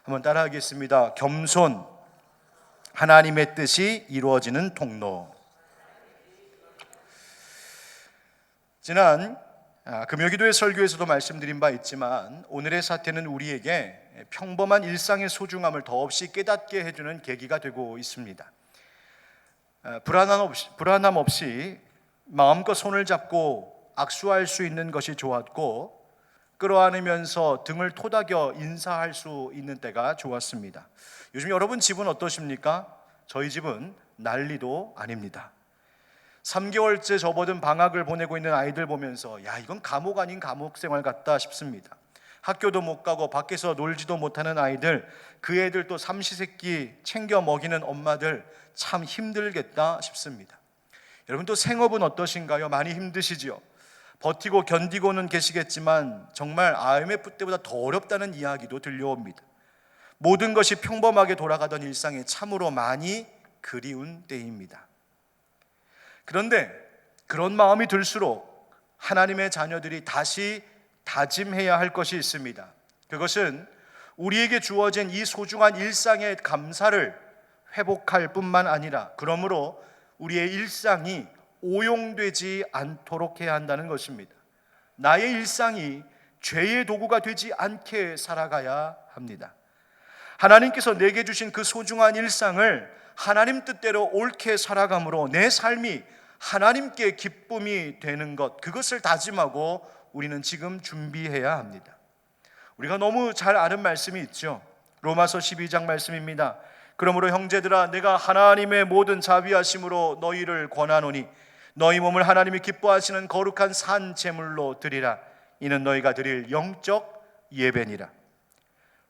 한번 따라하겠습니다. 겸손, 하나님의 뜻이 이루어지는 통로. 지난 금요기도의 설교에서도 말씀드린 바 있지만 오늘의 사태는 우리에게 평범한 일상의 소중함을 더없이 깨닫게 해주는 계기가 되고 있습니다. 불안함 없이 마음껏 손을 잡고 악수할 수 있는 것이 좋았고, 끌어안으면서 등을 토닥여 인사할 수 있는 때가 좋았습니다. 요즘 여러분 집은 어떠십니까? 저희 집은 난리도 아닙니다. 3개월째 접어든 방학을 보내고 있는 아이들 보면서 이건 감옥 아닌 감옥 생활 같다 싶습니다. 학교도 못 가고 밖에서 놀지도 못하는 아이들, 그 애들 또 삼시세끼 챙겨 먹이는 엄마들 참 힘들겠다 싶습니다. 여러분 또 생업은 어떠신가요? 많이 힘드시죠? 버티고 견디고는 계시겠지만 정말 IMF 때보다 더 어렵다는 이야기도 들려옵니다. 모든 것이 평범하게 돌아가던 일상에 참으로 많이 그리운 때입니다. 그런데 그런 마음이 들수록 하나님의 자녀들이 다시 다짐해야 할 것이 있습니다. 그것은 우리에게 주어진 이 소중한 일상의 감사를 회복할 뿐만 아니라, 그러므로 우리의 일상이 오용되지 않도록 해야 한다는 것입니다. 나의 일상이 죄의 도구가 되지 않게 살아가야 합니다. 하나님께서 내게 주신 그 소중한 일상을 하나님 뜻대로 옳게 살아감으로 내 삶이 하나님께 기쁨이 되는 것, 그것을 다짐하고 우리는 지금 준비해야 합니다. 우리가 너무 잘 아는 말씀이 있죠. 로마서 12장 말씀입니다. 그러므로 형제들아, 내가 하나님의 모든 자비하심으로 너희를 권하노니 너희 몸을 하나님이 기뻐하시는 거룩한 산 제물로 드리라. 이는 너희가 드릴 영적 예배니라.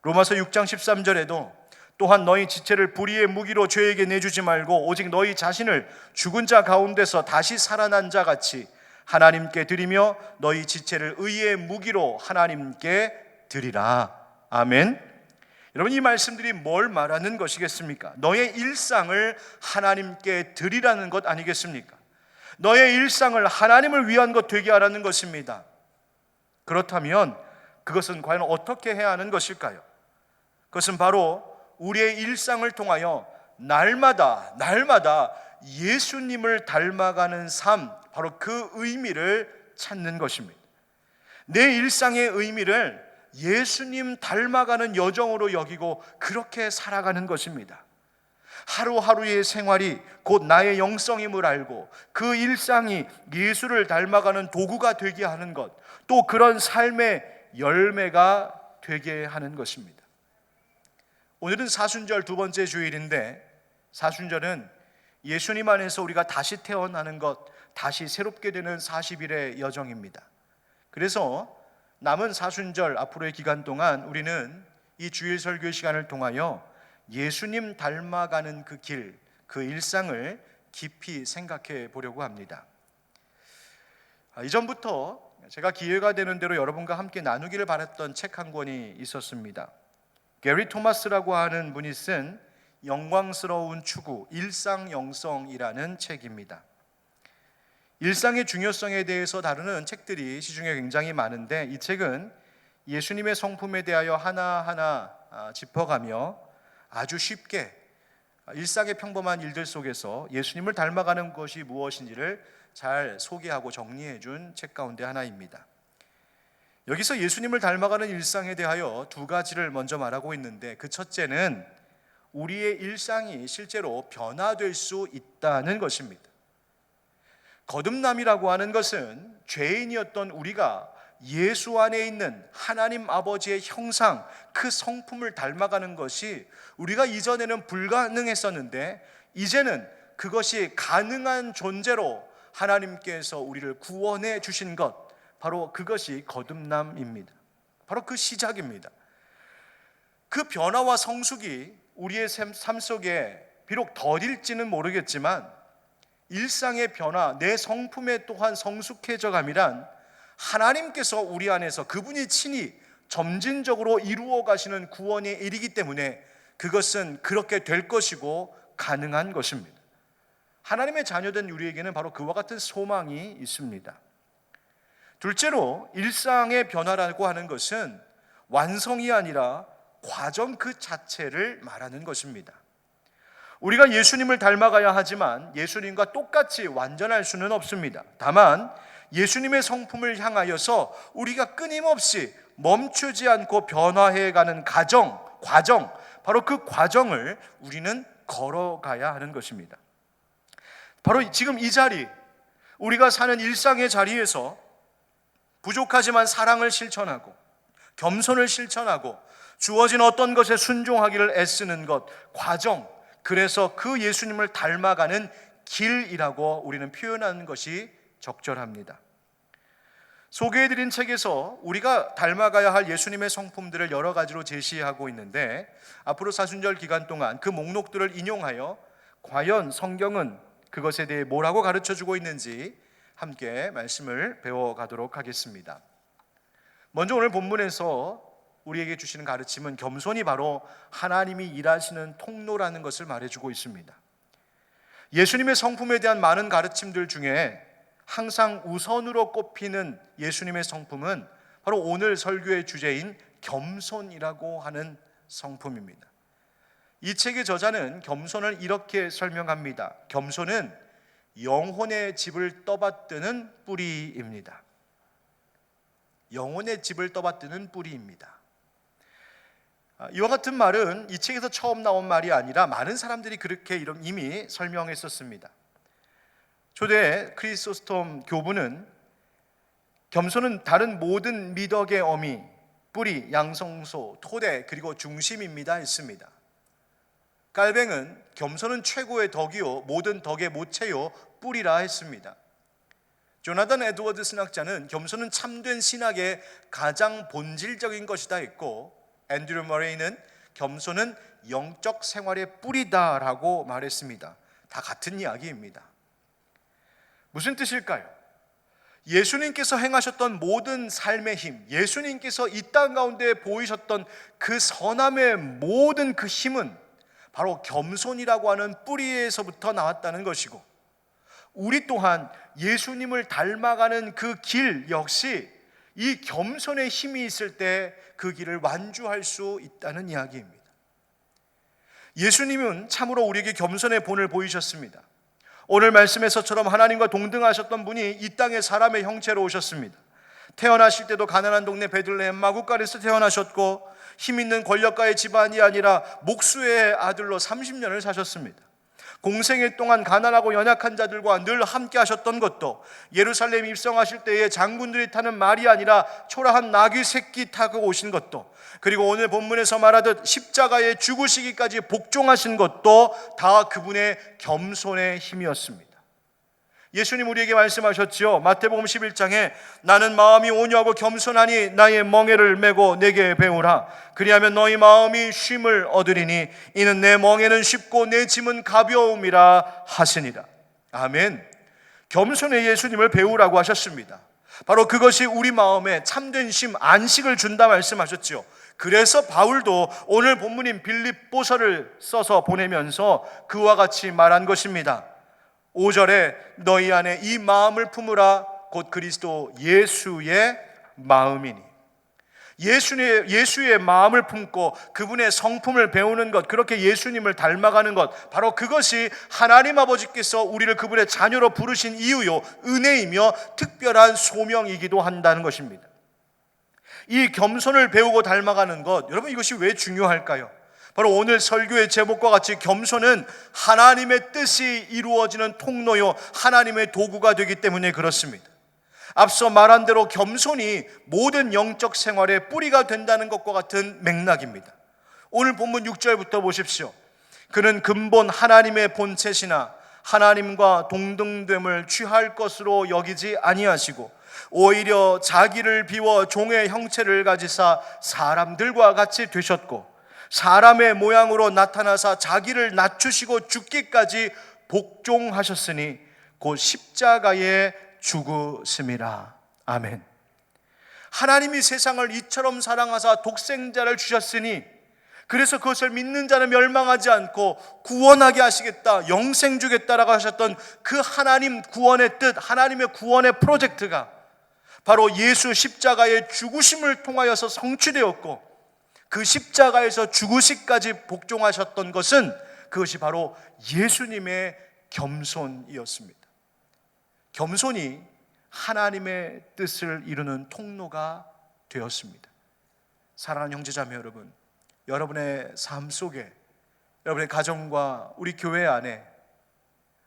로마서 6장 13절에도 또한 너희 지체를 불의의 무기로 죄에게 내주지 말고 오직 너희 자신을 죽은 자 가운데서 다시 살아난 자 같이 하나님께 드리며 너희 지체를 의의 무기로 하나님께 드리라. 아멘. 여러분, 이 말씀들이 뭘 말하는 것이겠습니까? 너의 일상을 하나님께 드리라는 것 아니겠습니까? 너의 일상을 하나님을 위한 것 되게 하라는 것입니다. 그렇다면 그것은 과연 어떻게 해야 하는 것일까요? 그것은 바로 우리의 일상을 통하여 날마다 예수님을 닮아가는 삶, 바로 그 의미를 찾는 것입니다. 내 일상의 의미를 예수님 닮아가는 여정으로 여기고 그렇게 살아가는 것입니다. 하루하루의 생활이 곧 나의 영성임을 알고 그 일상이 예수를 닮아가는 도구가 되게 하는 것, 또 그런 삶의 열매가 되게 하는 것입니다. 오늘은 사순절 두 번째 주일인데, 사순절은 예수님 안에서 우리가 다시 태어나는 것, 다시 새롭게 되는 40일의 여정입니다. 그래서 남은 사순절 앞으로의 기간 동안 우리는 이 주일 설교 시간을 통하여 예수님 닮아가는 그 길, 그 일상을 깊이 생각해 보려고 합니다. 이전부터 제가 기회가 되는 대로 여러분과 함께 나누기를 바랐던 책 한 권이 있었습니다. 게리 토마스라고 하는 분이 쓴 영광스러운 추구, 일상영성이라는 책입니다. 일상의 중요성에 대해서 다루는 책들이 시중에 굉장히 많은데, 이 책은 예수님의 성품에 대하여 하나하나 짚어가며 아주 쉽게 일상의 평범한 일들 속에서 예수님을 닮아가는 것이 무엇인지를 잘 소개하고 정리해 준 책 가운데 하나입니다. 여기서 예수님을 닮아가는 일상에 대하여 두 가지를 먼저 말하고 있는데, 그 첫째는 우리의 일상이 실제로 변화될 수 있다는 것입니다. 거듭남이라고 하는 것은 죄인이었던 우리가 예수 안에 있는 하나님 아버지의 형상, 그 성품을 닮아가는 것이 우리가 이전에는 불가능했었는데 이제는 그것이 가능한 존재로 하나님께서 우리를 구원해 주신 것, 바로 그것이 거듭남입니다. 바로 그 시작입니다. 그 변화와 성숙이 우리의 삶 속에 비록 더딜지는 모르겠지만 일상의 변화, 내 성품에 또한 성숙해져 감이란 하나님께서 우리 안에서 그분이 친히 점진적으로 이루어 가시는 구원의 일이기 때문에 그것은 그렇게 될 것이고 가능한 것입니다. 하나님의 자녀된 우리에게는 바로 그와 같은 소망이 있습니다. 둘째로 일상의 변화라고 하는 것은 완성이 아니라 과정 그 자체를 말하는 것입니다. 우리가 예수님을 닮아가야 하지만 예수님과 똑같이 완전할 수는 없습니다. 다만 예수님의 성품을 향하여서 우리가 끊임없이 멈추지 않고 변화해가는 과정, 바로 그 과정을 우리는 걸어가야 하는 것입니다. 바로 지금 이 자리, 우리가 사는 일상의 자리에서 부족하지만 사랑을 실천하고 겸손을 실천하고 주어진 어떤 것에 순종하기를 애쓰는 것, 과정, 그래서 그 예수님을 닮아가는 길이라고 우리는 표현하는 것이 적절합니다. 소개해드린 책에서 우리가 닮아가야 할 예수님의 성품들을 여러 가지로 제시하고 있는데 앞으로 사순절 기간 동안 그 목록들을 인용하여 과연 성경은 그것에 대해 뭐라고 가르쳐주고 있는지 함께 말씀을 배워가도록 하겠습니다. 먼저 오늘 본문에서 우리에게 주시는 가르침은 겸손이 바로 하나님이 일하시는 통로라는 것을 말해주고 있습니다. 예수님의 성품에 대한 많은 가르침들 중에 항상 우선으로 꼽히는 예수님의 성품은 바로 오늘 설교의 주제인 겸손이라고 하는 성품입니다. 이 책의 저자는 겸손을 이렇게 설명합니다. 겸손은 영혼의 집을 떠받드는 뿌리입니다. 영혼의 집을 떠받드는 뿌리입니다. 이와 같은 말은 이 책에서 처음 나온 말이 아니라 많은 사람들이 그렇게 이미 설명했었습니다. 초대 크리소스톰 교부는 겸손은 다른 모든 미덕의 어미, 뿌리, 양성소, 토대 그리고 중심입니다 했습니다. 깔뱅은 겸손은 최고의 덕이요 모든 덕의 모체요 뿌리라 했습니다. 조나단 에드워드 신학자는 겸손은 참된 신학의 가장 본질적인 것이다 했고, 앤드류 머레이는 겸손은 영적 생활의 뿌리다라고 말했습니다. 다 같은 이야기입니다. 무슨 뜻일까요? 예수님께서 행하셨던 모든 삶의 힘, 예수님께서 이 땅 가운데 보이셨던 그 선함의 모든 그 힘은 바로 겸손이라고 하는 뿌리에서부터 나왔다는 것이고, 우리 또한 예수님을 닮아가는 그 길 역시 이 겸손의 힘이 있을 때 그 길을 완주할 수 있다는 이야기입니다. 예수님은 참으로 우리에게 겸손의 본을 보이셨습니다. 오늘 말씀에서처럼 하나님과 동등하셨던 분이 이 땅에 사람의 형체로 오셨습니다. 태어나실 때도 가난한 동네 베들레헴 마구간에서 태어나셨고 힘 있는 권력가의 집안이 아니라 목수의 아들로 30년을 사셨습니다. 공생애 동안 가난하고 연약한 자들과 늘 함께 하셨던 것도 예루살렘 입성하실 때에 장군들이 타는 말이 아니라 초라한 나귀 새끼 타고 오신 것도, 그리고 오늘 본문에서 말하듯 십자가에 죽으시기까지 복종하신 것도 다 그분의 겸손의 힘이었습니다. 예수님 우리에게 말씀하셨지요. 마태복음 11장에 나는 마음이 온유하고 겸손하니 나의 멍에를 메고 내게 배우라. 그리하면 너희 마음이 쉼을 얻으리니 이는 내 멍에는 쉽고 내 짐은 가벼움이라 하시니라. 아멘. 겸손의 예수님을 배우라고 하셨습니다. 바로 그것이 우리 마음에 참된 쉼, 안식을 준다 말씀하셨지요. 그래서 바울도 오늘 본문인 빌립보서를 써서 보내면서 그와 같이 말한 것입니다. 5절에 너희 안에 이 마음을 품으라 곧 그리스도 예수의 마음이니, 예수의 마음을 품고 그분의 성품을 배우는 것, 그렇게 예수님을 닮아가는 것, 바로 그것이 하나님 아버지께서 우리를 그분의 자녀로 부르신 이유요 은혜이며 특별한 소명이기도 한다는 것입니다. 이 겸손을 배우고 닮아가는 것, 여러분 이것이 왜 중요할까요? 바로 오늘 설교의 제목과 같이 겸손은 하나님의 뜻이 이루어지는 통로요 하나님의 도구가 되기 때문에 그렇습니다. 앞서 말한 대로 겸손이 모든 영적 생활의 뿌리가 된다는 것과 같은 맥락입니다. 오늘 본문 6절부터 보십시오. 그는 근본 하나님의 본체시나 하나님과 동등됨을 취할 것으로 여기지 아니하시고 오히려 자기를 비워 종의 형체를 가지사 사람들과 같이 되셨고 사람의 모양으로 나타나사 자기를 낮추시고 죽기까지 복종하셨으니 곧 십자가에 죽으심이라. 아멘. 하나님이 세상을 이처럼 사랑하사 독생자를 주셨으니 그래서 그것을 믿는 자는 멸망하지 않고 구원하게 하시겠다, 영생 주겠다라고 하셨던 그 하나님 구원의 뜻, 하나님의 구원의 프로젝트가 바로 예수 십자가의 죽으심을 통하여서 성취되었고, 그 십자가에서 죽으시까지 복종하셨던 것은 그것이 바로 예수님의 겸손이었습니다. 겸손이 하나님의 뜻을 이루는 통로가 되었습니다. 사랑하는 형제자매 여러분, 여러분의 삶 속에, 여러분의 가정과 우리 교회 안에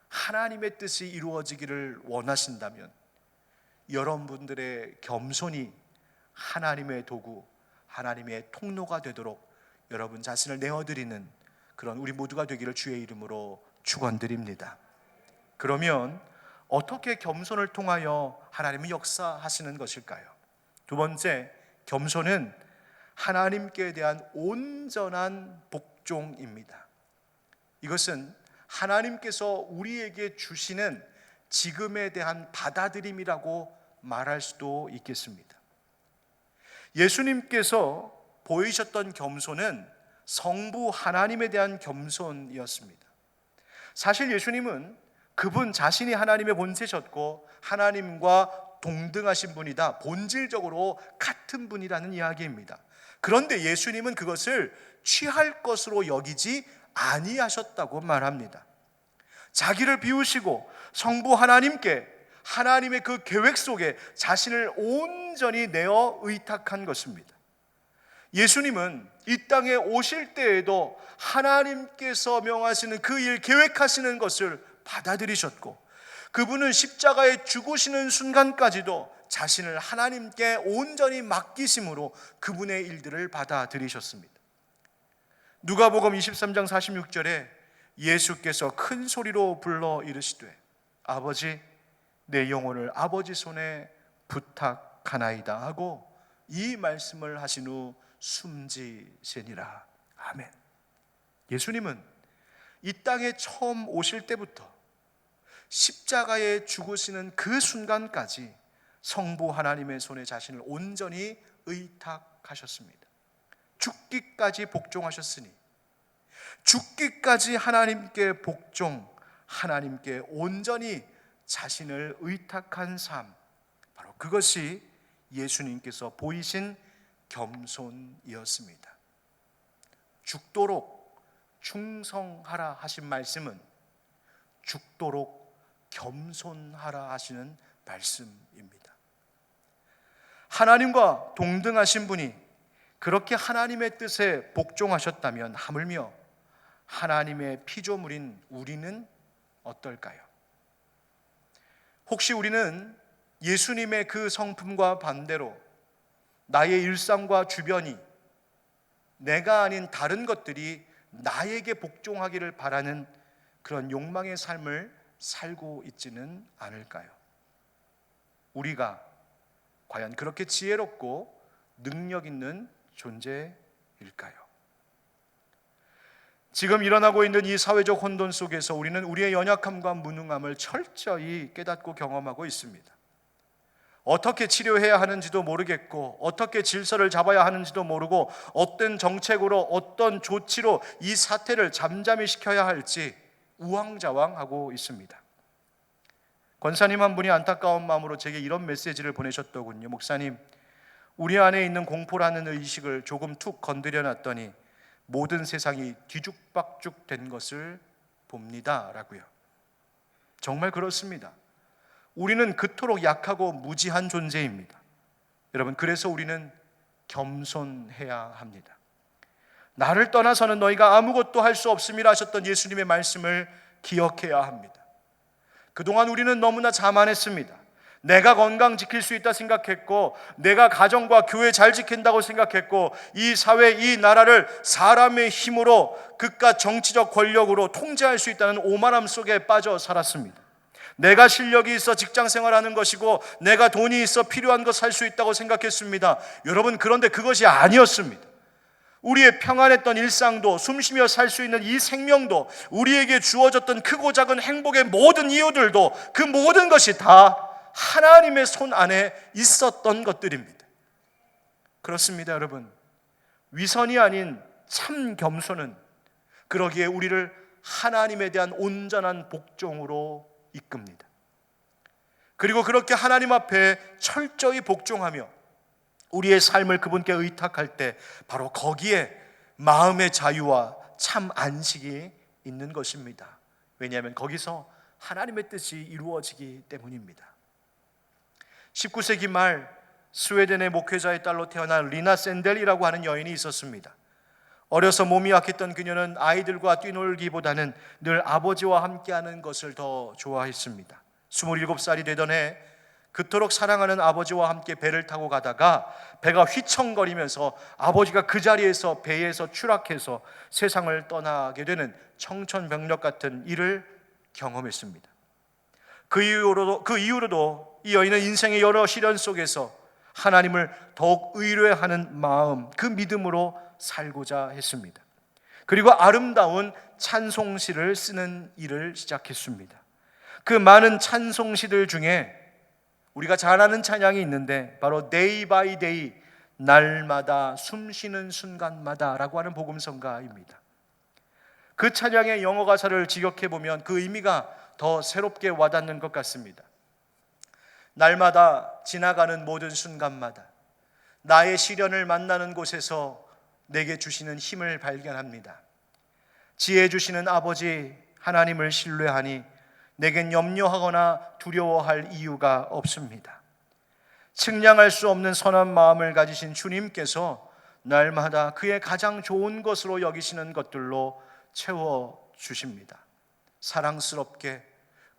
하나님의 뜻이 이루어지기를 원하신다면 여러분들의 겸손이 하나님의 도구, 하나님의 통로가 되도록 여러분 자신을 내어드리는 그런 우리 모두가 되기를 주의 이름으로 축원드립니다. 그러면 어떻게 겸손을 통하여 하나님이 역사하시는 것일까요? 두 번째, 겸손은 하나님께 대한 온전한 복종입니다. 이것은 하나님께서 우리에게 주시는 지금에 대한 받아들임이라고 말할 수도 있겠습니다. 예수님께서 보이셨던 겸손은 성부 하나님에 대한 겸손이었습니다. 사실 예수님은 그분 자신이 하나님의 본체셨고 하나님과 동등하신 분이다, 본질적으로 같은 분이라는 이야기입니다. 그런데 예수님은 그것을 취할 것으로 여기지 아니하셨다고 말합니다. 자기를 비우시고 성부 하나님께 하나님의 그 계획 속에 자신을 온전히 내어 의탁한 것입니다. 예수님은 이 땅에 오실 때에도 하나님께서 명하시는 그 일, 계획하시는 것을 받아들이셨고, 그분은 십자가에 죽으시는 순간까지도 자신을 하나님께 온전히 맡기심으로 그분의 일들을 받아들이셨습니다. 누가복음 23장 46절에 예수께서 큰 소리로 불러 이르시되 아버지, 내 영혼을 아버지 손에 부탁하나이다 하고 이 말씀을 하신 후 숨지시니라. 아멘. 예수님은 이 땅에 처음 오실 때부터 십자가에 죽으시는 그 순간까지 성부 하나님의 손에 자신을 온전히 의탁하셨습니다. 죽기까지 복종하셨으니, 죽기까지 하나님께 복종, 하나님께 온전히 자신을 의탁한 삶, 바로 그것이 예수님께서 보이신 겸손이었습니다. 죽도록 충성하라 하신 말씀은 죽도록 겸손하라 하시는 말씀입니다. 하나님과 동등하신 분이 그렇게 하나님의 뜻에 복종하셨다면 하물며 하나님의 피조물인 우리는 어떨까요? 혹시 우리는 예수님의 그 성품과 반대로 나의 일상과 주변이, 내가 아닌 다른 것들이 나에게 복종하기를 바라는 그런 욕망의 삶을 살고 있지는 않을까요? 우리가 과연 그렇게 지혜롭고 능력 있는 존재일까요? 지금 일어나고 있는 이 사회적 혼돈 속에서 우리는 우리의 연약함과 무능함을 철저히 깨닫고 경험하고 있습니다. 어떻게 치료해야 하는지도 모르겠고, 어떻게 질서를 잡아야 하는지도 모르고, 어떤 정책으로, 어떤 조치로 이 사태를 잠잠히 시켜야 할지 우왕좌왕하고 있습니다. 권사님 한 분이 안타까운 마음으로 제게 이런 메시지를 보내셨더군요. 목사님, 우리 안에 있는 공포라는 의식을 조금 툭 건드려 놨더니 모든 세상이 뒤죽박죽 된 것을 봅니다 라고요. 정말 그렇습니다. 우리는 그토록 약하고 무지한 존재입니다. 여러분, 그래서 우리는 겸손해야 합니다. 나를 떠나서는 너희가 아무것도 할 수 없음이라 하셨던 예수님의 말씀을 기억해야 합니다. 그동안 우리는 너무나 자만했습니다. 내가 건강 지킬 수 있다 생각했고, 내가 가정과 교회 잘 지킨다고 생각했고, 이 사회, 이 나라를 사람의 힘으로, 그깟 정치적 권력으로 통제할 수 있다는 오만함 속에 빠져 살았습니다. 내가 실력이 있어 직장 생활하는 것이고, 내가 돈이 있어 필요한 것 살 수 있다고 생각했습니다. 여러분, 그런데 그것이 아니었습니다. 우리의 평안했던 일상도, 숨쉬며 살 수 있는 이 생명도, 우리에게 주어졌던 크고 작은 행복의 모든 이유들도, 그 모든 것이 다 하나님의 손 안에 있었던 것들입니다. 그렇습니다, 여러분. 위선이 아닌 참 겸손은 그러기에 우리를 하나님에 대한 온전한 복종으로 이끕니다. 그리고 그렇게 하나님 앞에 철저히 복종하며 우리의 삶을 그분께 의탁할 때 바로 거기에 마음의 자유와 참 안식이 있는 것입니다. 왜냐하면 거기서 하나님의 뜻이 이루어지기 때문입니다. 19세기 말 스웨덴의 목회자의 딸로 태어난 리나 샌델이라고 하는 여인이 있었습니다. 어려서 몸이 약했던 그녀는 아이들과 뛰놀기보다는 늘 아버지와 함께하는 것을 더 좋아했습니다. 27살이 되던 해 그토록 사랑하는 아버지와 함께 배를 타고 가다가 배가 휘청거리면서 아버지가 그 자리에서 배에서 추락해서 세상을 떠나게 되는 청천벽력 같은 일을 경험했습니다. 그 이후로도 이 여인은 인생의 여러 시련 속에서 하나님을 더욱 의뢰하는 마음, 그 믿음으로 살고자 했습니다. 그리고 아름다운 찬송시를 쓰는 일을 시작했습니다. 그 많은 찬송시들 중에 우리가 잘 아는 찬양이 있는데 바로 Day by Day, 날마다 숨쉬는 순간마다 라고 하는 복음성가입니다. 그 찬양의 영어 가사를 직역해 보면 그 의미가 더 새롭게 와닿는 것 같습니다. 날마다 지나가는 모든 순간마다 나의 시련을 만나는 곳에서 내게 주시는 힘을 발견합니다. 지혜 주시는 아버지 하나님을 신뢰하니 내겐 염려하거나 두려워할 이유가 없습니다. 측량할 수 없는 선한 마음을 가지신 주님께서 날마다 그의 가장 좋은 것으로 여기시는 것들로 채워주십니다. 사랑스럽게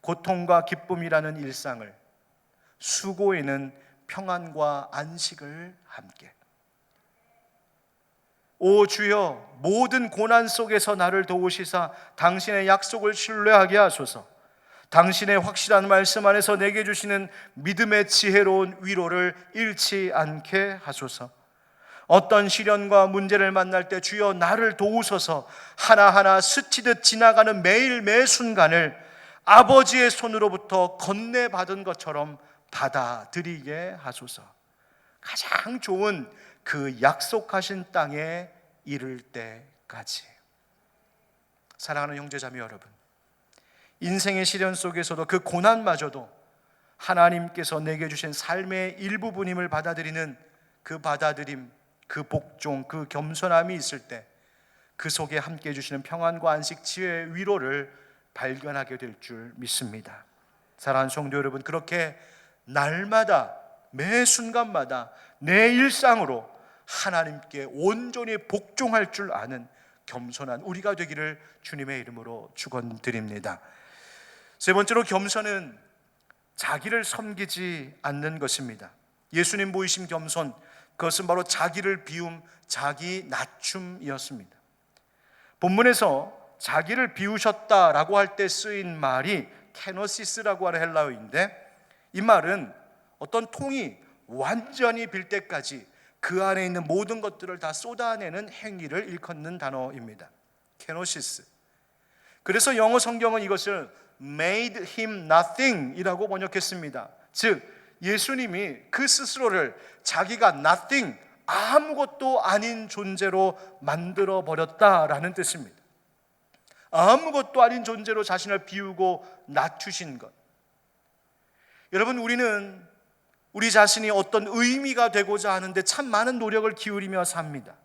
고통과 기쁨이라는 일상을, 수고에는 평안과 안식을 함께. 오 주여, 모든 고난 속에서 나를 도우시사 당신의 약속을 신뢰하게 하소서. 당신의 확실한 말씀 안에서 내게 주시는 믿음의 지혜로운 위로를 잃지 않게 하소서. 어떤 시련과 문제를 만날 때 주여 나를 도우소서. 하나하나 스치듯 지나가는 매일 매 순간을 아버지의 손으로부터 건네받은 것처럼 받아들이게 하소서. 가장 좋은 그 약속하신 땅에 이를 때까지. 사랑하는 형제자매 여러분, 인생의 시련 속에서도 그 고난마저도 하나님께서 내게 주신 삶의 일부분임을 받아들이는 그 받아들임, 그 복종, 그 겸손함이 있을 때 그 속에 함께 해주시는 평안과 안식, 지혜의 위로를 발견하게 될 줄 믿습니다. 사랑하는 성도 여러분, 그렇게 날마다 매 순간마다 내 일상으로 하나님께 온전히 복종할 줄 아는 겸손한 우리가 되기를 주님의 이름으로 축원드립니다. 세 번째로, 겸손은 자기를 섬기지 않는 것입니다. 예수님 보이신 겸손, 그것은 바로 자기를 비움, 자기 낮춤이었습니다. 본문에서 자기를 비우셨다라고 할 때 쓰인 말이 케노시스라고 하는 헬라어인데, 이 말은 어떤 통이 완전히 빌 때까지 그 안에 있는 모든 것들을 다 쏟아내는 행위를 일컫는 단어입니다. 케노시스. 그래서 영어 성경은 이것을 made him nothing 이라고 번역했습니다. 즉 예수님이 그 스스로를 자기가 nothing, 아무것도 아닌 존재로 만들어 버렸다라는 뜻입니다. 아무것도 아닌 존재로 자신을 비우고 낮추신 것. 여러분, 우리는 우리 자신이 어떤 의미가 되고자 하는데 참 많은 노력을 기울이며 삽니다.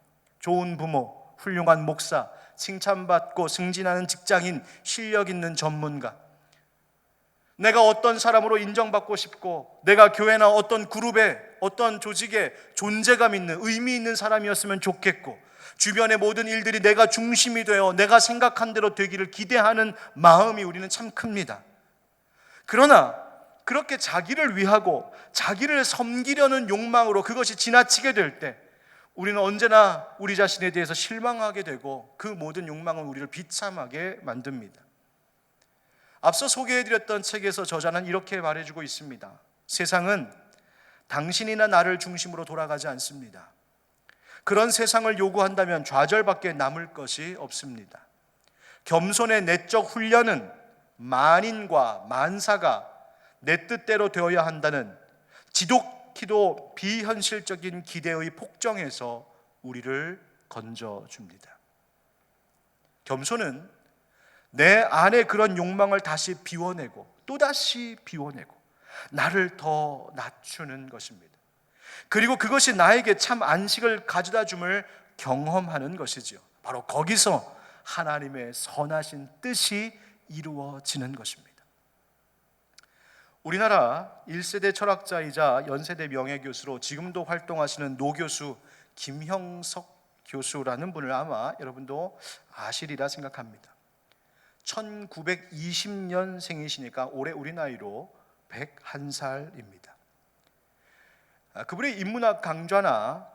좋은 부모, 훌륭한 목사, 칭찬받고 승진하는 직장인, 실력 있는 전문가. 내가 어떤 사람으로 인정받고 싶고, 내가 교회나 어떤 그룹에, 어떤 조직에 존재감 있는, 의미 있는 사람이었으면 좋겠고, 주변의 모든 일들이 내가 중심이 되어 내가 생각한 대로 되기를 기대하는 마음이 우리는 참 큽니다. 그러나 그렇게 자기를 위하고 자기를 섬기려는 욕망으로 그것이 지나치게 될 때 우리는 언제나 우리 자신에 대해서 실망하게 되고 그 모든 욕망은 우리를 비참하게 만듭니다. 앞서 소개해드렸던 책에서 저자는 이렇게 말해주고 있습니다. 세상은 당신이나 나를 중심으로 돌아가지 않습니다. 그런 세상을 요구한다면 좌절밖에 남을 것이 없습니다. 겸손의 내적 훈련은 만인과 만사가 내 뜻대로 되어야 한다는 지독히도 비현실적인 기대의 폭정에서 우리를 건져줍니다. 겸손은 내 안에 그런 욕망을 다시 비워내고 또다시 비워내고 나를 더 낮추는 것입니다. 그리고 그것이 나에게 참 안식을 가져다 줌을 경험하는 것이지요. 바로 거기서 하나님의 선하신 뜻이 이루어지는 것입니다. 우리나라 1세대 철학자이자 연세대 명예교수로 지금도 활동하시는 노교수 김형석 교수라는 분을 아마 여러분도 아시리라 생각합니다. 1920년생이시니까 올해 우리 나이로 101살입니다. 그분의 인문학 강좌나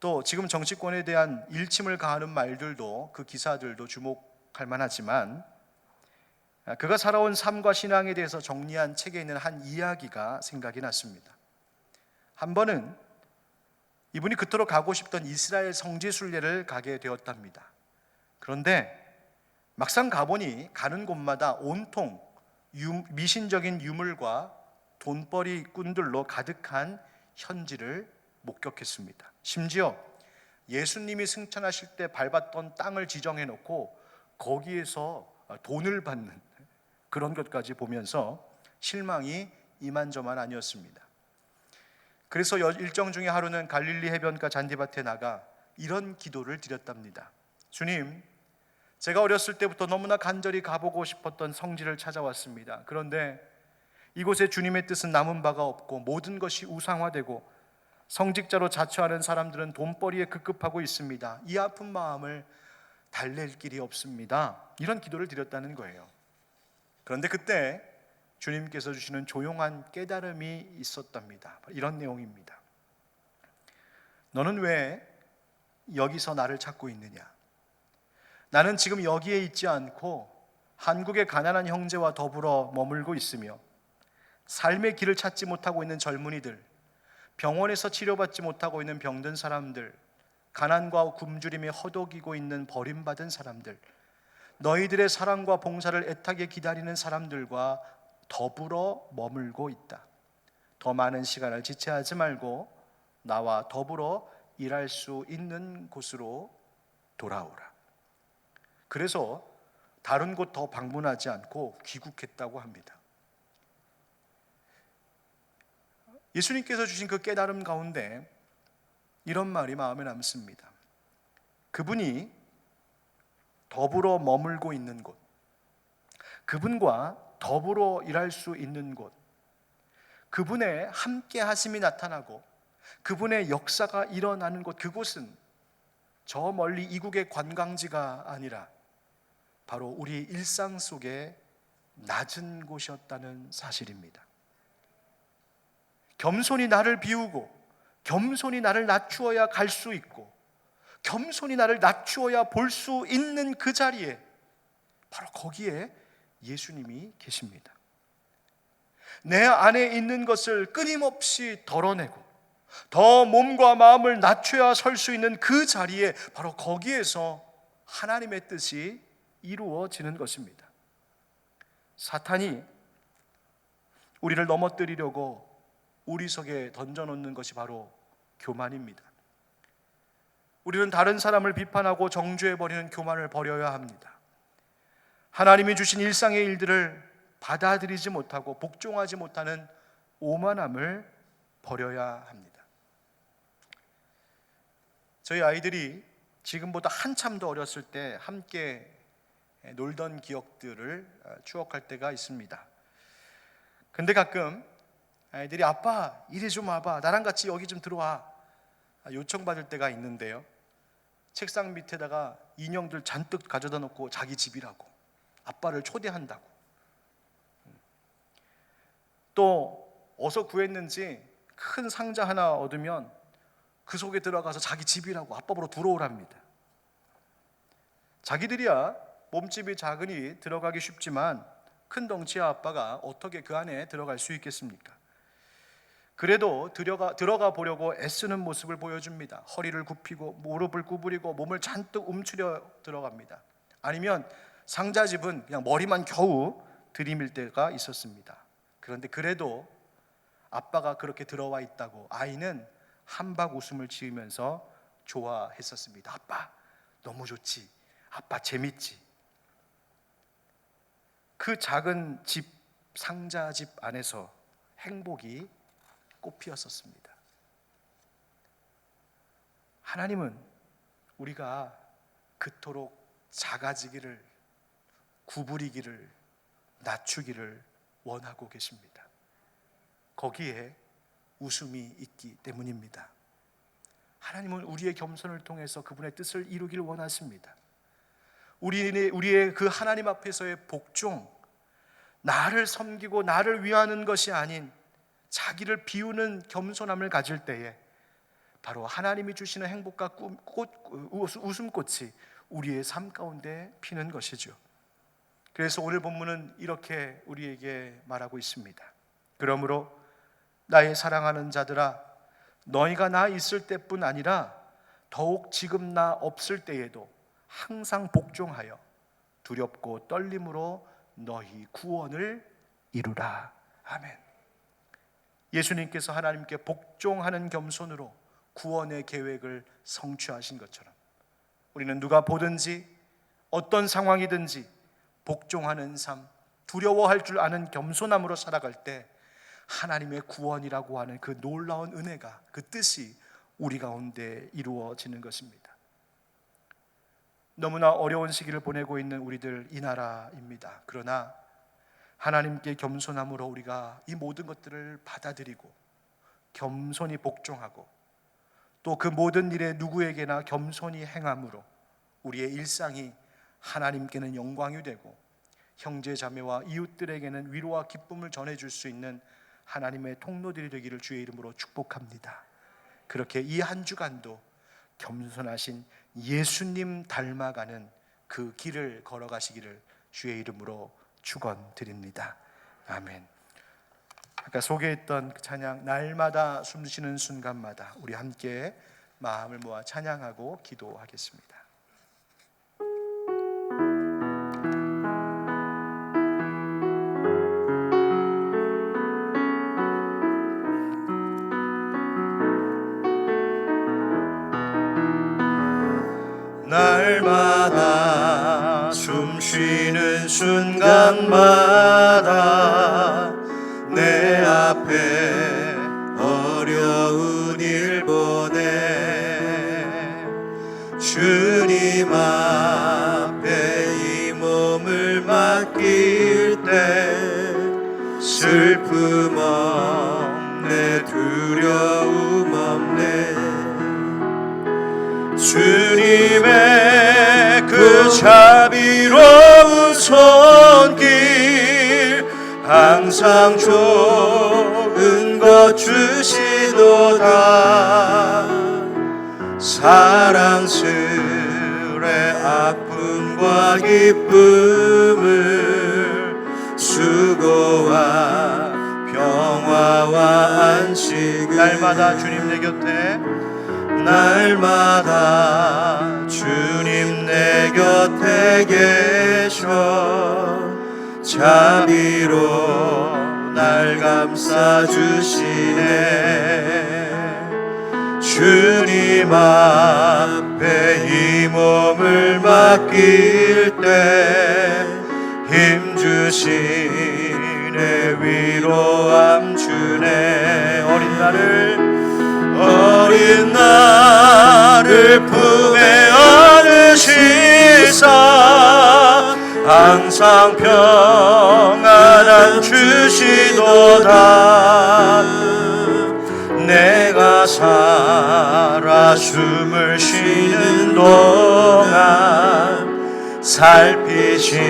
또 지금 정치권에 대한 일침을 가하는 말들도, 그 기사들도 주목할 만하지만, 그가 살아온 삶과 신앙에 대해서 정리한 책에 있는 한 이야기가 생각이 났습니다. 한 번은 이분이 그토록 가고 싶던 이스라엘 성지순례를 가게 되었답니다. 그런데 막상 가보니 가는 곳마다 온통 미신적인 유물과 돈벌이꾼들로 가득한 현지를 목격했습니다. 심지어 예수님이 승천하실 때 밟았던 땅을 지정해 놓고 거기에서 돈을 받는 그런 것까지 보면서 실망이 이만저만 아니었습니다. 그래서 일정 중에 하루는 갈릴리 해변가 잔디밭에 나가 이런 기도를 드렸답니다. 주님, 제가 어렸을 때부터 너무나 간절히 가보고 싶었던 성지를 찾아왔습니다. 그런데 이곳에 주님의 뜻은 남은 바가 없고 모든 것이 우상화되고 성직자로 자처하는 사람들은 돈벌이에 급급하고 있습니다. 이 아픈 마음을 달랠 길이 없습니다. 이런 기도를 드렸다는 거예요. 그런데 그때 주님께서 주시는 조용한 깨달음이 있었답니다. 이런 내용입니다. 너는 왜 여기서 나를 찾고 있느냐? 나는 지금 여기에 있지 않고 한국의 가난한 형제와 더불어 머물고 있으며 삶의 길을 찾지 못하고 있는 젊은이들, 병원에서 치료받지 못하고 있는 병든 사람들, 가난과 굶주림에 허덕이고 있는 버림받은 사람들, 너희들의 사랑과 봉사를 애타게 기다리는 사람들과 더불어 머물고 있다. 더 많은 시간을 지체하지 말고 나와 더불어 일할 수 있는 곳으로 돌아오라. 그래서 다른 곳 더 방문하지 않고 귀국했다고 합니다. 예수님께서 주신 그 깨달음 가운데 이런 말이 마음에 남습니다. 그분이 더불어 머물고 있는 곳, 그분과 더불어 일할 수 있는 곳, 그분의 함께 하심이 나타나고 그분의 역사가 일어나는 곳, 그곳은 저 멀리 이국의 관광지가 아니라 바로 우리 일상 속의 낮은 곳이었다는 사실입니다. 겸손히 나를 비우고 겸손히 나를 낮추어야 갈 수 있고 겸손히 나를 낮추어야 볼 수 있는 그 자리에, 바로 거기에 예수님이 계십니다. 내 안에 있는 것을 끊임없이 덜어내고 더 몸과 마음을 낮춰야 설 수 있는 그 자리에, 바로 거기에서 하나님의 뜻이 이루어지는 것입니다. 사탄이 우리를 넘어뜨리려고 우리 속에 던져놓는 것이 바로 교만입니다. 우리는 다른 사람을 비판하고 정죄해버리는 교만을 버려야 합니다. 하나님이 주신 일상의 일들을 받아들이지 못하고 복종하지 못하는 오만함을 버려야 합니다. 저희 아이들이 지금보다 한참 더 어렸을 때 함께 놀던 기억들을 추억할 때가 있습니다. 근데 가끔 아이들이 아빠 이리 좀 와봐, 나랑 같이 여기 좀 들어와 요청받을 때가 있는데요, 책상 밑에다가 인형들 잔뜩 가져다 놓고 자기 집이라고 아빠를 초대한다고, 또 어서 구했는지 큰 상자 하나 얻으면 그 속에 들어가서 자기 집이라고 아빠 보러 들어오랍니다. 자기들이야 몸집이 작으니 들어가기 쉽지만 큰 덩치의 아빠가 어떻게 그 안에 들어갈 수 있겠습니까? 그래도 들어가 보려고 애쓰는 모습을 보여줍니다. 허리를 굽히고 무릎을 구부리고 몸을 잔뜩 움츠려 들어갑니다. 아니면 상자집은 그냥 머리만 겨우 들이밀 때가 있었습니다. 그런데 그래도 아빠가 그렇게 들어와 있다고 아이는 한박 웃음을 지으면서 좋아했었습니다. 아빠 너무 좋지, 아빠 재밌지. 그 작은 집, 상자집 안에서 행복이 꽃피었었습니다. 하나님은 우리가 그토록 작아지기를, 구부리기를, 낮추기를 원하고 계십니다. 거기에 웃음이 있기 때문입니다. 하나님은 우리의 겸손을 통해서 그분의 뜻을 이루기를 원하십니다. 우리의 그 하나님 앞에서의 복종, 나를 섬기고 나를 위하는 것이 아닌 자기를 비우는 겸손함을 가질 때에 바로 하나님이 주시는 행복과 웃음꽃이 우리의 삶 가운데 피는 것이죠. 그래서 오늘 본문은 이렇게 우리에게 말하고 있습니다. 그러므로 나의 사랑하는 자들아, 너희가 나 있을 때뿐 아니라 더욱 지금 나 없을 때에도 항상 복종하여 두렵고 떨림으로 너희 구원을 이루라. 아멘. 예수님께서 하나님께 복종하는 겸손으로 구원의 계획을 성취하신 것처럼 우리는 누가 보든지 어떤 상황이든지 복종하는 삶, 두려워할 줄 아는 겸손함으로 살아갈 때 하나님의 구원이라고 하는 그 놀라운 은혜가, 그 뜻이 우리 가운데 이루어지는 것입니다. 너무나 어려운 시기를 보내고 있는 우리들 이 나라입니다. 그러나 하나님께 겸손함으로 우리가 이 모든 것들을 받아들이고 겸손히 복종하고 또 그 모든 일에 누구에게나 겸손히 행함으로 우리의 일상이 하나님께는 영광이 되고 형제 자매와 이웃들에게는 위로와 기쁨을 전해줄 수 있는 하나님의 통로들이 되기를 주의 이름으로 축복합니다. 그렇게 이 한 주간도 겸손하신 예수님 닮아가는 그 길을 걸어가시기를 주의 이름으로 축원드립니다. 아멘. 아까 소개했던 그 찬양, 날마다 숨쉬는 순간마다 우리 함께 마음을 모아 찬양하고 기도하겠습니다. 날마다 숨쉬는 순간마다 내 앞에 어려운 일 보내 주님 앞에 이 몸을 맡길 때 슬픔 없네, 두려움 없네. 주님의 그 자비로운 손길 항상 좋은 것 주시도다. 사랑스레 아픔과 기쁨을 수고와 평화와 안식을 날마다 주님 내 곁에 날마다 주님 내 곁에 계셔 자비로 날 감싸주시네. 주님 앞에 이 몸을 맡길 때 힘주시네, 위로함 주네. 어린 나를 품에 안으시사 항상 평안함 주시도다. 내가 살아 숨을 쉬는 동안 살피신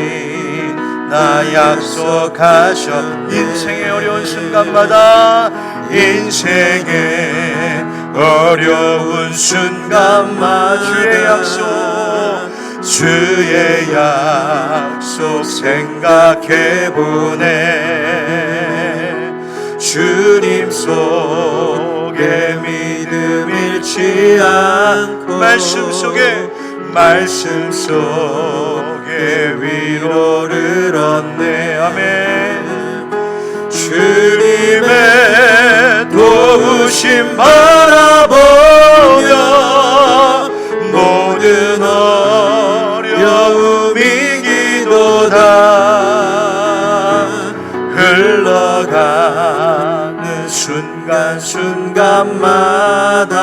나 약속하셨. 인생의 어려운 순간마다 인생의 어려운 순간마다 주의 약속 생각해보네. 주님 속에 믿음 잃지 않고 말씀 속에 위로를 얻네. 아멘. 주님의 도우심 바라보며 모든 어려움 이기도다. 흘러가는 순간순간마다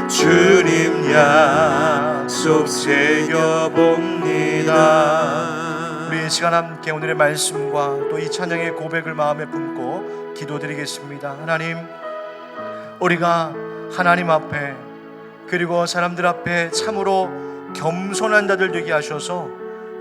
주 약속 새겨봅니다. 우리 이 시간 함께 오늘의 말씀과 또 이 찬양의 고백을 마음에 품고 기도드리겠습니다. 하나님, 우리가 하나님 앞에 그리고 사람들 앞에 참으로 겸손한 자들 되게 하셔서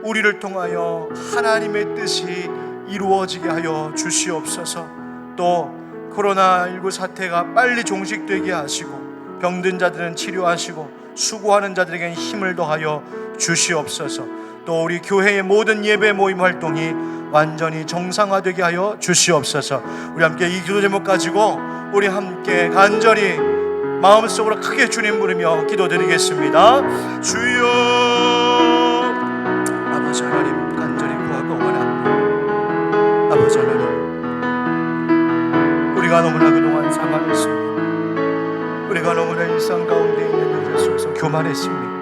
우리를 통하여 하나님의 뜻이 이루어지게 하여 주시옵소서. 또 코로나19 사태가 빨리 종식되게 하시고 병든 자들은 치료하시고 수고하는 자들에게는 힘을 더하여 주시옵소서. 또 우리 교회의 모든 예배 모임 활동이 완전히 정상화되게 하여 주시옵소서. 우리 함께 이 기도 제목 가지고 우리 함께 간절히 마음속으로 크게 주님 부르며 기도드리겠습니다. 주여, 아버지 하나님 간절히 구하고 원합니다. 아버지 하나님, 우리가 너무나 그동안 사망했습니다. 우리가 너무나 일상 가운데 있는 일들 속에서 교만했습니다.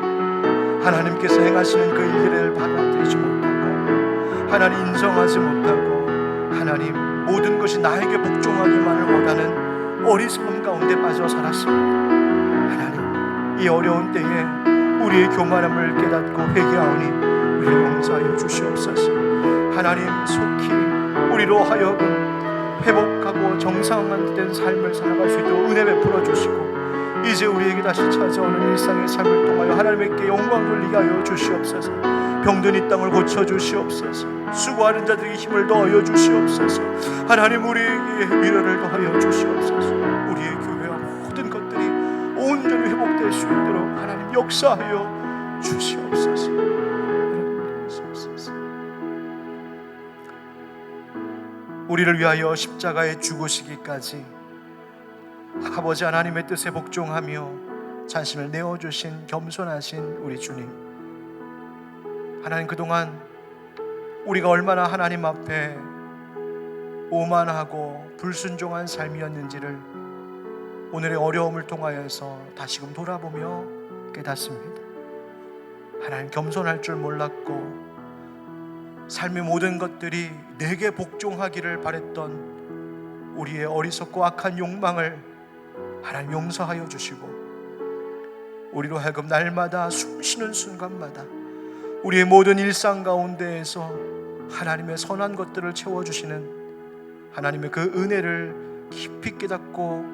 하나님께서 행하시는 그 일들을 받아들이지 못하고 하나님 인정하지 못하고 하나님 모든 것이 나에게 복종하기만을 원하는 어리석음 가운데 빠져 살았습니다. 하나님, 이 어려운 때에 우리의 교만함을 깨닫고 회개하오니 우리를 용서하여 주시옵소서. 하나님, 속히 우리로 하여금 회복하고 정상화된 삶을 살아갈 수 있도록 은혜 베풀어 주시고 이제 우리에게 다시 찾아오는 일상의 삶을 통하여 하나님께 영광 돌리게 하여 주시옵소서. 병든 이 땅을 고쳐 주시옵소서. 수고하는 자들에게 힘을 더하여 주시옵소서. 하나님, 우리에게 위로를 더하여 주시옵소서. 우리의 교회와 모든 것들이 온전히 회복될 수 있도록 하나님 역사하여 주시옵소서. 우리를 위하여 십자가에 죽으시기까지 아버지 하나님의 뜻에 복종하며 자신을 내어주신 겸손하신 우리 주님, 하나님, 그동안 우리가 얼마나 하나님 앞에 오만하고 불순종한 삶이었는지를 오늘의 어려움을 통하여서 다시금 돌아보며 깨닫습니다. 하나님, 겸손할 줄 몰랐고 삶의 모든 것들이 내게 복종하기를 바랬던 우리의 어리석고 악한 욕망을 하나님 용서하여 주시고 우리로 하여금 날마다 숨쉬는 순간마다 우리의 모든 일상 가운데에서 하나님의 선한 것들을 채워주시는 하나님의 그 은혜를 깊이 깨닫고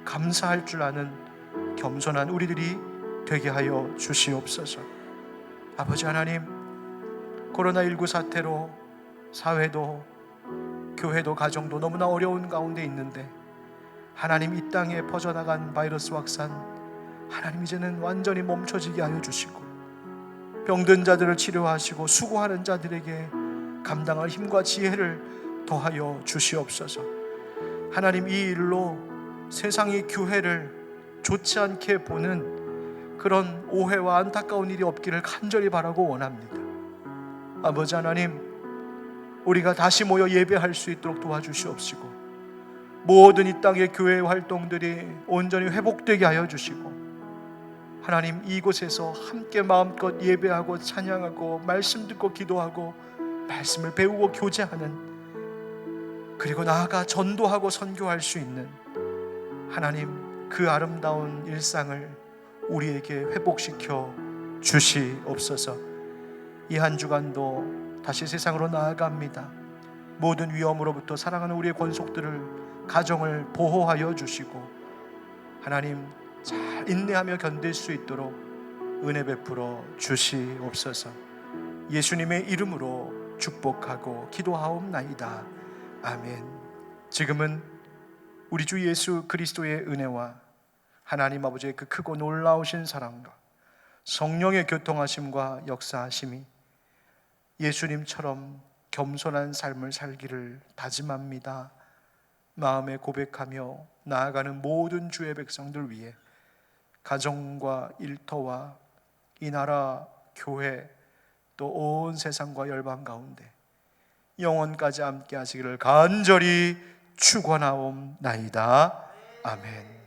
감사할 줄 아는 겸손한 우리들이 되게 하여 주시옵소서. 아버지 하나님, 코로나19 사태로 사회도 교회도 가정도 너무나 어려운 가운데 있는데 하나님, 이 땅에 퍼져나간 바이러스 확산 하나님 이제는 완전히 멈춰지게 하여 주시고 병든 자들을 치료하시고 수고하는 자들에게 감당할 힘과 지혜를 더하여 주시옵소서. 하나님, 이 일로 세상의 교회를 좋지 않게 보는 그런 오해와 안타까운 일이 없기를 간절히 바라고 원합니다. 아버지 하나님, 우리가 다시 모여 예배할 수 있도록 도와주시옵시고 모든 이 땅의 교회 활동들이 온전히 회복되게 하여 주시고 하나님, 이곳에서 함께 마음껏 예배하고 찬양하고 말씀 듣고 기도하고 말씀을 배우고 교제하는, 그리고 나아가 전도하고 선교할 수 있는 하나님, 그 아름다운 일상을 우리에게 회복시켜 주시옵소서. 이 한 주간도 다시 세상으로 나아갑니다. 모든 위험으로부터 사랑하는 우리의 권속들을, 가정을 보호하여 주시고 하나님, 잘 인내하며 견딜 수 있도록 은혜 베풀어 주시옵소서. 예수님의 이름으로 축복하고 기도하옵나이다. 아멘. 지금은 우리 주 예수 그리스도의 은혜와 하나님 아버지의 그 크고 놀라우신 사랑과 성령의 교통하심과 역사하심이 예수님처럼 겸손한 삶을 살기를 다짐합니다. 마음에 고백하며 나아가는 모든 주의 백성들 위해 가정과 일터와 이 나라, 교회, 또 온 세상과 열방 가운데 영원까지 함께 하시기를 간절히 축원하옵나이다. 아멘.